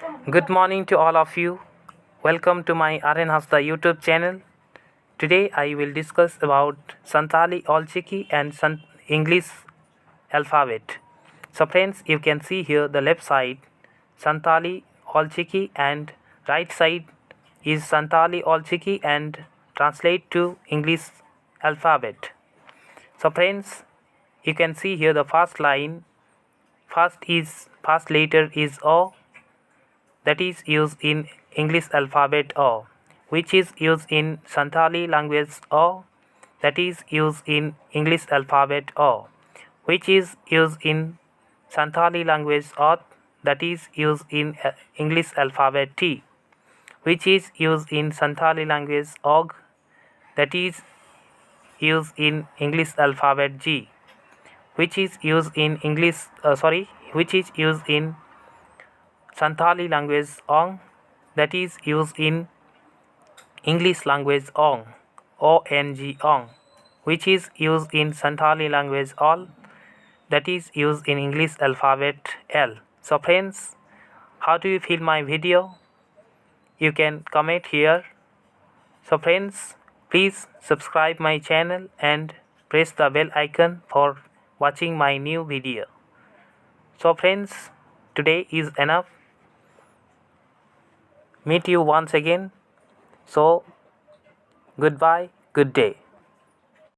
Good morning to all of you. Welcome to my Aryan Hasta YouTube channel. Today I will discuss about Santali Olchiki and English alphabet. So friends, you can see here the left side Santali Olchiki and right side is Santali Olchiki and translate to English alphabet. So friends, you can see here the first line. First letter is O, that is used in English alphabet O, which is used in Santali language O, that is used in English alphabet O, which is used in Santali language O, that is used in English alphabet T, which is used in Santali language Og, that is used in English alphabet G, which is used in which is used in Santali language Ong, that is used in English language Ong, O-N-G Ong, which is used in Santali language All, that is used in English alphabet L. So friends, how do you feel my video? You can comment here. So friends, please subscribe my channel and press the bell icon for watching my new video. So friends, today is enough. Meet you once again. So goodbye, good day.